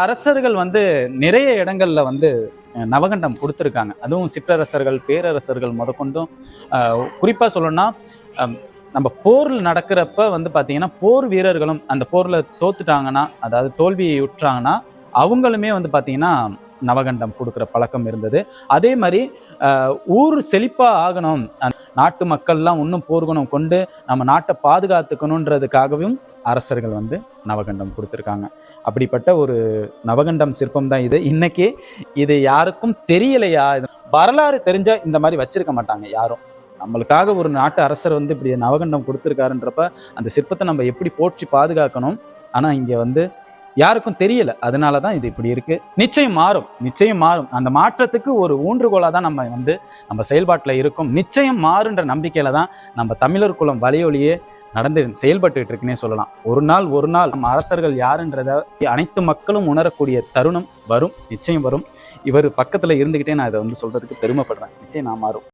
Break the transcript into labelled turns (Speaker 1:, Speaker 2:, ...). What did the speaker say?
Speaker 1: அரசர்கள் வந்து நிறைய இடங்கள்ல வந்து நவகண்டம் கொடுத்துருக்காங்க. அதுவும் சிற்றரசர்கள், பேரரசர்கள் முதற்கொண்டும் குறிப்பா சொல்லணும்னா நம்ம போர்ல நடக்கிறப்ப வந்து பார்த்தீங்கன்னா, போர் வீரர்களும் அந்த போர்ல தோத்துட்டாங்கன்னா, அதாவது தோல்வியுற்றாங்கன்னா, அவங்களுமே வந்து பார்த்தீங்கன்னா, நவகண்டம் கொடுக்குற பழக்கம் இருந்தது. அதே மாரி ஊர் செழிப்பா ஆகணும், நாட்டு மக்கள்லாம் இன்னும் போர்க்குணம் கொண்டு நம்ம நாட்டை பாதுகாத்துக்கணுன்றதுக்காகவும் அரசர்கள் வந்து நவகண்டம் கொடுத்துருக்காங்க. அப்படிப்பட்ட ஒரு நவகண்டம் சிற்பம் தான் இது. இன்னைக்கு இது யாருக்கும் தெரியலையா? வரலாறு தெரிஞ்சா இந்த மாதிரி வச்சிருக்க மாட்டாங்க யாரும். நம்மளுக்காக ஒரு நாட்டு அரசர் வந்து இப்படி நவகண்டம் கொடுத்துருக்காருன்றப்ப அந்த சிற்பத்தை நம்ம எப்படி போற்றி பாதுகாக்கணும். ஆனா இங்க வந்து யாருக்கும் தெரியல. அதனால தான் இது இப்படி இருக்கு. நிச்சயம் மாறும், நிச்சயம் மாறும். அந்த மாற்றத்துக்கு ஒரு ஊன்றுகோலா தான் நம்ம செயல்பாட்டுல இருக்கும். நிச்சயம் மாறுன்ற நம்பிக்கையில தான் நம்ம தமிழர் குலம் வலையொலியே நடந்து செயல்பட்டு இருக்குன்னே சொல்லலாம். ஒரு நாள் நம்ம அரசர்கள் யாருன்றத அனைத்து மக்களும் உணரக்கூடிய தருணம் வரும், நிச்சயம் வரும். இவர் பக்கத்துல இருந்துகிட்டே நான் இதை வந்து சொல்றதுக்கு பெருமைப்படுறேன். நிச்சயம் நான் மாறும்.